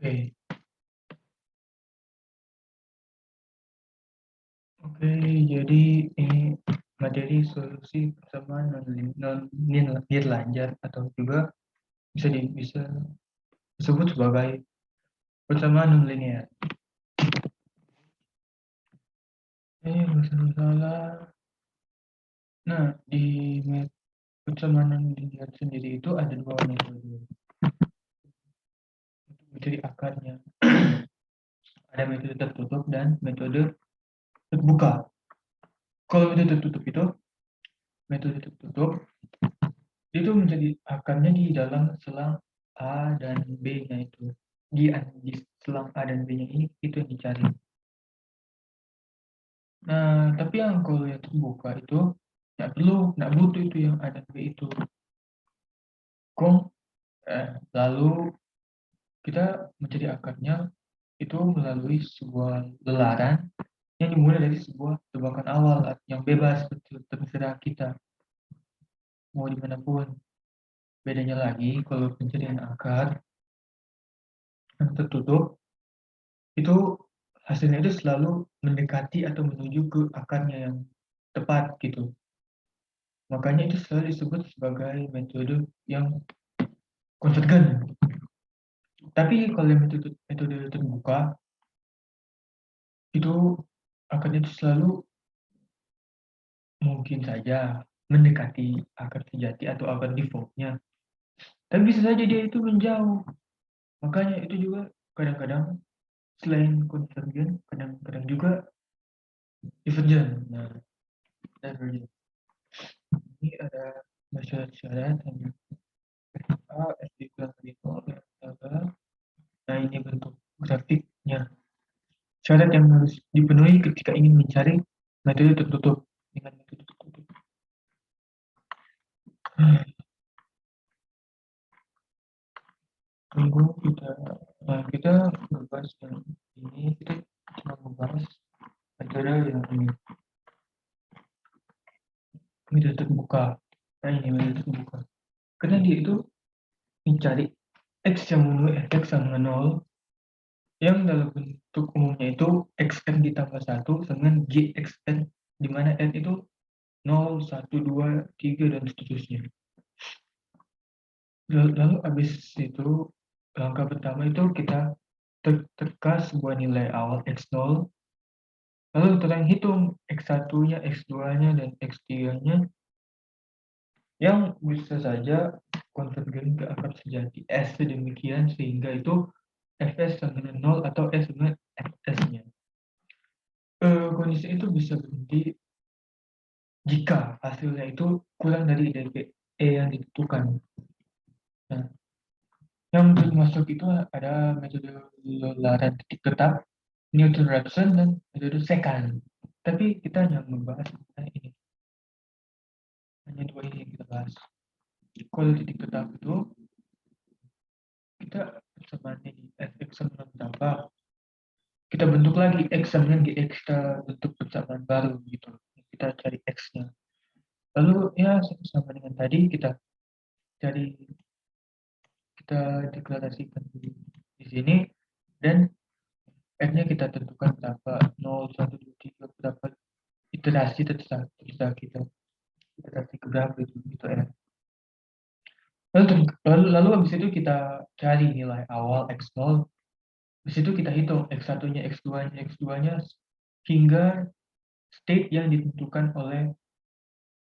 Oke, oke. Jadi ini materi solusi persamaan non-nilai atau juga bisa disebut sebagai persamaan non-linear. Ini masalah. Nah, di persamaan non-linear sendiri itu ada dua metode untuk mencari akarnya. Ada metode tertutup dan metode terbuka. Kalau metode tertutup itu menjadi akarnya di dalam selang A dan B-nya itu. Di selang A dan B-nya ini itu yang dicari. Nah, tapi yang kalau yang terbuka itu nggak butuh itu yang A dan B itu. Lalu kita mencari akarnya itu melalui sebuah lelaran yang dimulai dari sebuah tebakan awal yang bebas, betul, terserah kita mau dimanapun. Bedanya lagi kalau pencarian akar yang tertutup itu hasilnya itu selalu mendekati atau menuju ke akarnya yang tepat gitu. Makanya itu selalu disebut sebagai metode yang konvergen. Tapi kalau metode terbuka itu akarnya itu selalu mungkin saja mendekati akar sejati atau akar defaultnya. Tapi bisa saja dia itu menjauh. Makanya itu juga kadang-kadang selain konvergen, kadang-kadang juga divergen. Nah, divergen. Ini ada syarat-syarat yang A, S dikurang dari 0, nah ini bentuk grafiknya. Syarat yang harus dipenuhi ketika ingin mencari metode tertutup dengan metode tertutup. Tunggu kita membahas yang ini, kita cuma membahas metode yang ini metode terbuka. Nah ini metode terbuka. Karena dia itu mencari x yang memenuhi fx sama 0 yang dalam bentuk umumnya itu xn ditambah 1 dengan gxn di mana n itu 0, 1, 2, 3 dan seterusnya. Lalu habis itu langkah pertama itu kita teka sebuah nilai awal x0, lalu kita hitung x1-nya, x2-nya dan x3-nya yang bisa saja konvergen ke akar sejati S sedemikian sehingga itu Fs sama dengan 0 atau S sama Fs-nya. Kondisi itu bisa berhenti jika hasilnya itu kurang dari dp yang ditentukan. Nah, yang termasuk itu ada metode lararan titik tetap, Newton Raphson, dan metode secant. Tapi kita hanya membahas ini. Hanya dua ini yang kita bahas. Kalau titik tetap itu kita samaannya di fx sama berapa, kita bentuk lagi x sama dengan gx, kita bentuk persamaan baru gitu. Kita cari x-nya. Lalu ya sama dengan tadi kita cari, kita deklarasikan di sini dan f-nya kita tentukan berapa 0, 1, 2, 3 berapa iterasi terserah kita iterasi ke berapa itu gitu ya. Lalu habis itu kita cari nilai awal x0. Habis itu kita hitung x1-nya, x2-nya, x2-nya hingga state yang ditentukan oleh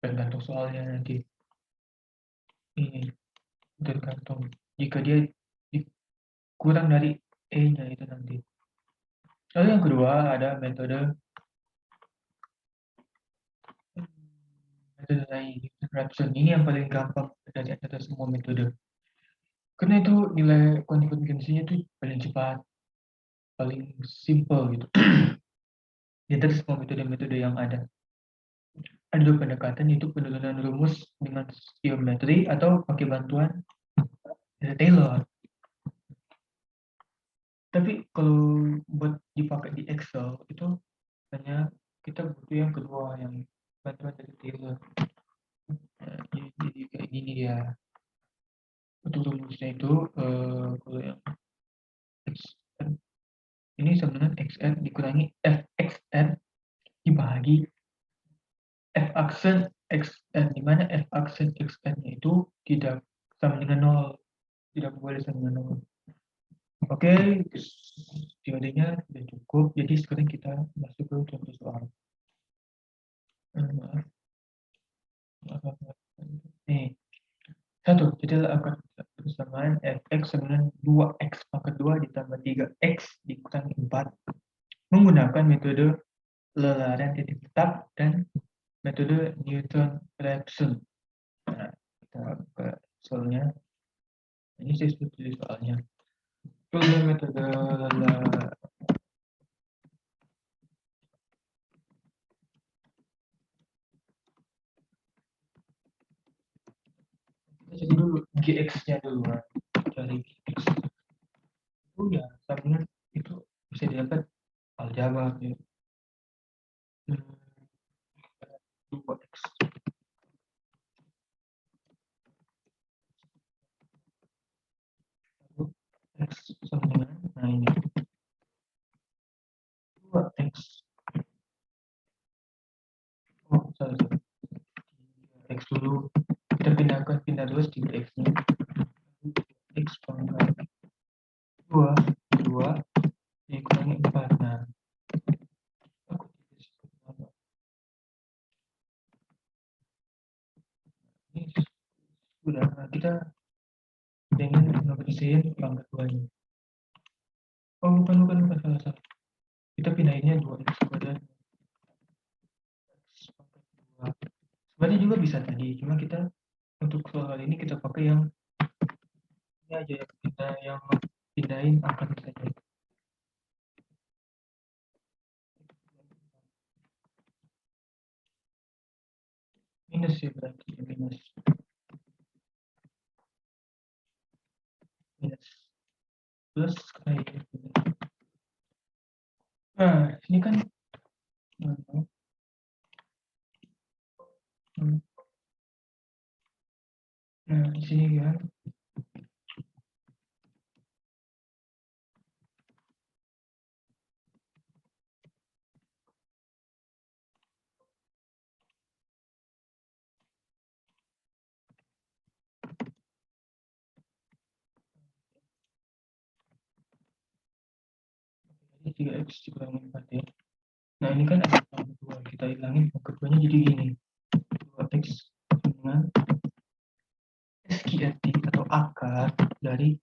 tergantung soalnya nanti. Ini tergantung jika dia kurang dari E-nya itu nanti. Lalu yang kedua ada metode lain, Raphson. Ini yang paling gampang dari antara semua metode. Karena itu nilai konvergensinya itu paling cepat, paling simple gitu. Di antara semua metode-metode yang ada. Ada dua pendekatan, yaitu penurunan rumus dengan geometri atau pakai bantuan dari Taylor. Tapi kalau buat dipakai di Excel itu hanya kita butuh yang kedua, yang bantuan dari Taylor. Nah, jadi kayak gini ya. Untuk rumusnya itu kalau yang XN. Ini sama dengan XN dikurangi FXN dibagi F aksen XN, di mana F aksen XN-nya itu tidak sama dengan 0, tidak boleh sama dengan 0. Oke, teorinya sudah cukup, jadi sekarang kita masuk ke contoh soal. Maaf, nih, 1, jadilah angka persamaan fx sama dengan 2x pangkat 2 ditambah 3x dikurangi 4 menggunakan metode lelarian titik tetap dan metode Newton-Raphson. Nah, kita buka soalnya. Ini saya sudah tulis soalnya. Itu metode jadi dulu gx-nya dulu, cari gx itu ya sama itu bisa didapat aljabar ya. 2x x sama dengan, nah ini 2x, oh salah, x dulu kita pindah terus 3x nya x pangkat 2 dikurangi 4. Nah, aku ini sudah, nah, kita dengan ngebersihin pangkat 2 nya. Oh bukan salah. Kita pindahinnya 2x kepada x pangkat 2. Sebenarnya juga bisa tadi, cuma kita untuk soal ini kita pakai yang ini aja ya, kita yang pindahin angka saja. Minus ya berarti minus plus kayak gitu. Nah ini kan nah di sini kan ini 3x dikurangin 4 ya. Nah ini kan ada pangkat 2, kita hilangin pangkat 2 nya jadi gini, 2x dengan SQRT atau akar dari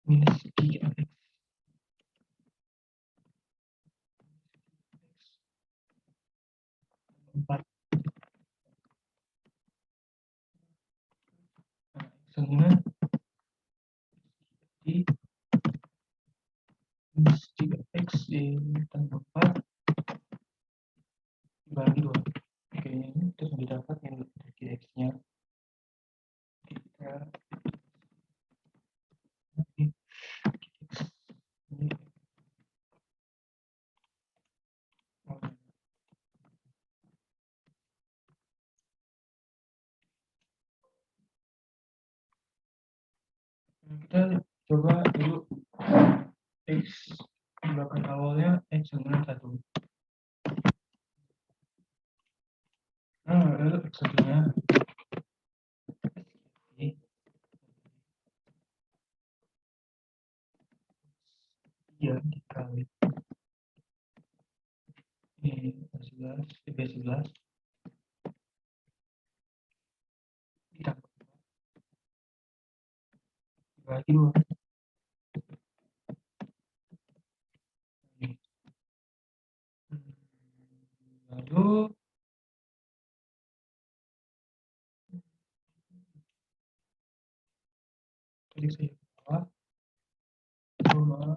minus 3x 4 dengan di minus 3x tambah 4 dibagi 2. Oke, ini terus didapat yang dari x nya kita ini kita coba dulu x bahkan awalnya x dengan 1. Nah lalu x satunya ini ya dikali ini 11 11 ditambah dibagi 2. Lalu tadi saya coba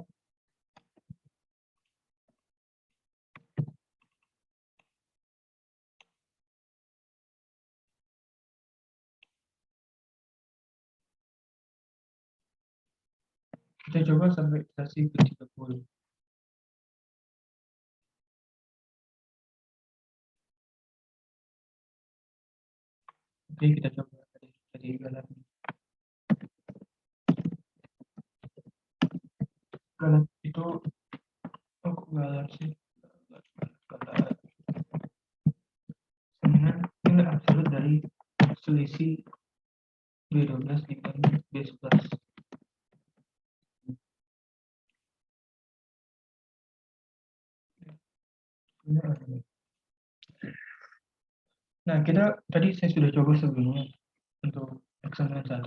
kita coba sampai kasih ke 30. Oke kita coba dari lagi. Galat itu aku galat sih. Galat. Sebenarnya nilai absolut dari selisih B12 dibanding B11. Nah, kita tadi saya sudah coba sebelumnya untuk eksamen 1,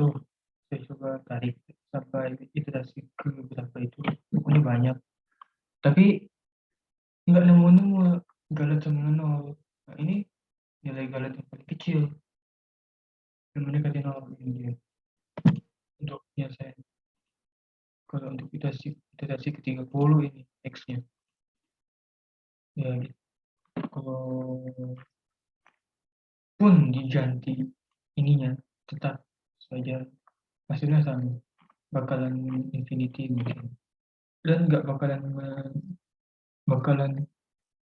saya coba tarik sampai iterasi ke berapa itu, pokoknya banyak. Tapi nggak nemu-nemu galat sama nol. Nah, ini nilai galat yang paling kecil, yang mendekati nol ini dia. Untuk penyelesaian. Kalau untuk iterasi ke-30 ini X-nya. Ya, kalau pun diganti ininya, tetap saja hasilnya sama. Bakalan infinity mungkin. Dan nggak bakalan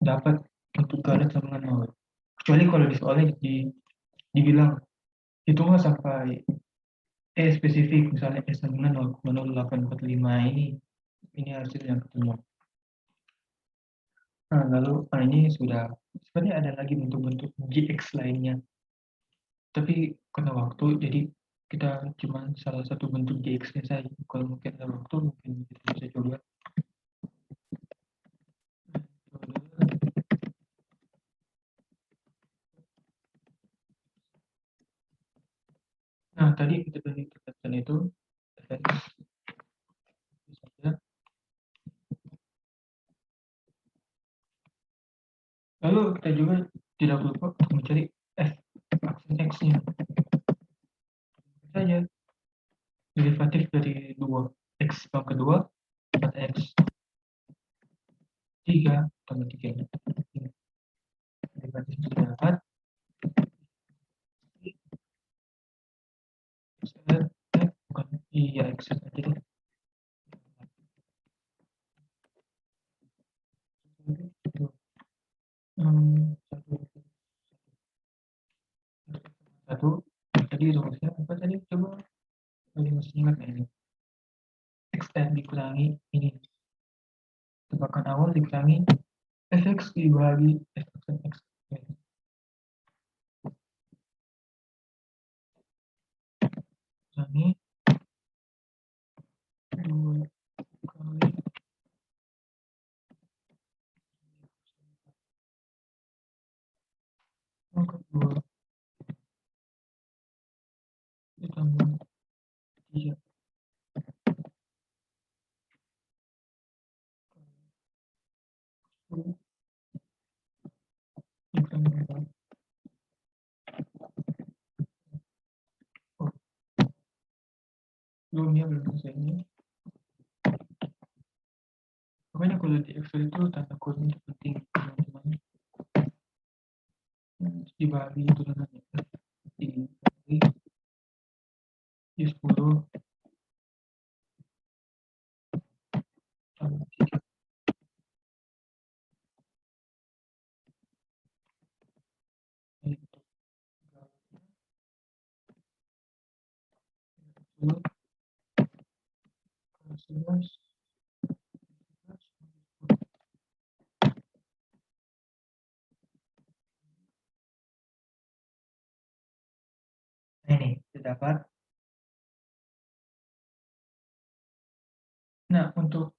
dapat untuk galet sama nol. Kecuali kalau di soalnya dibilang hitunglah sampai spesifik, misalnya sama 0,0845 ini hasil yang ketemu. Nah, lalu ini sudah sebenarnya ada lagi bentuk-bentuk GX lainnya. Tapi karena waktu, jadi kita cuma salah satu bentuk GX-nya saja. Kalau mungkin ada waktu, mungkin kita bisa coba. Nah, tadi kita tadi katakan itu fx saja. Lalu kita juga tidak lupa untuk mencari f aksen x-nya saja, derivatif dari 2 x pangkat kedua 4x 3 tambah 3. Derivatif sudah dapat. Bukan iya x aja deh. Satu tadi rumusnya apa tadi, coba tadi masih ingat ini x dikurangi ini tebakan awal dikurangi fx dibagi f x kurangi 2 kali pangkat 2 ditambah 3 dikurangi 4. Oh, belum ya, belum selesai ini. Pokoknya kalau di Excel itu tanda kurung itu penting, teman-teman. Dibagi turunannya di 10 tambah 3 itu 10 11. Nah, ini terdapat. Nah, untuk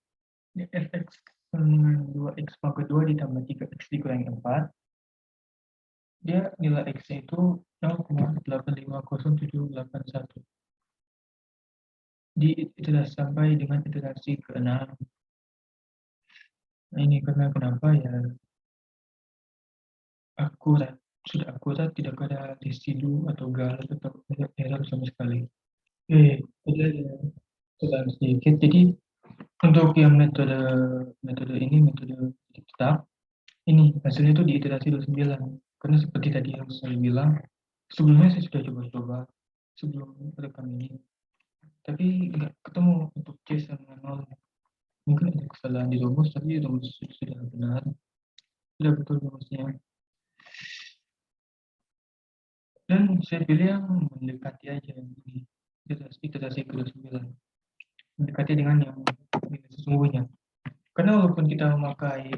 fx dengan 2x pangkat 2 ditambah 3x dikurangi 4, dia nilai x-nya itu 0,850781. Sudah sampai dengan iterasi ke-6. Nah, ini karena kenapa ya, akurat, sudah akurat, tidak ada residu atau galat atau error sama sekali. Ada ya, sedikit. Jadi untuk yang metode metode ini, metode tetap, ini hasilnya itu di iterasi 29. Karena seperti tadi yang saya bilang, sebelumnya saya sudah coba-coba sebelum rekam ini, tapi nggak ketemu untuk C sama 0. Mungkin ada kesalahan di rumus, tapi rumus sudah benar, sudah betul rumusnya. Dan saya pilih yang mendekati aja ini, iterasi ke-29. Mendekati dengan yang nilai sesungguhnya. Karena walaupun kita memakai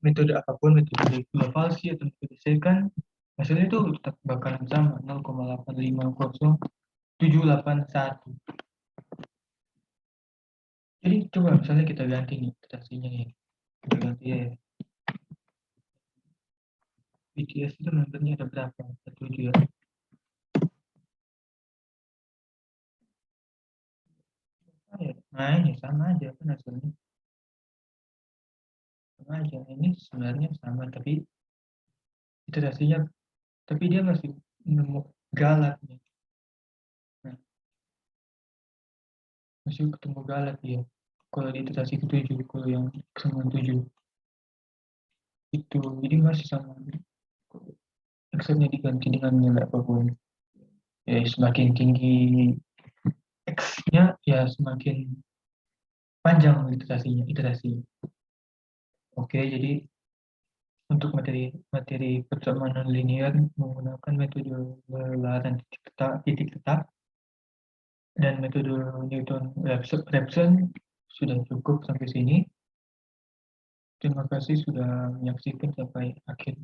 metode apapun, metode global sih atau metode C kan hasilnya itu tetap bakalan sama 0,850,781. Jadi coba misalnya kita ganti nih iterasinya ya, kita ganti ya. BTS itu membernya ada berapa? 7 ya. Nah ini sama aja kan hasilnya. Sama aja. Ini sebenarnya sama tapi iterasinya, tapi dia masih nemu galatnya. Nah, masih ketemu galat dia. Kalau di iterasi ke-7, kalau yang ke-97 itu, jadi masih sama. X-nya diganti dengan nilai apapun. Ya, semakin tinggi X-nya, ya semakin panjang iterasi. Oke, jadi untuk materi pertemanan linear menggunakan metode pelajaran titik tetap dan metode Newton-Raphson sudah cukup sampai sini. Terima kasih sudah menyaksikan sampai akhir.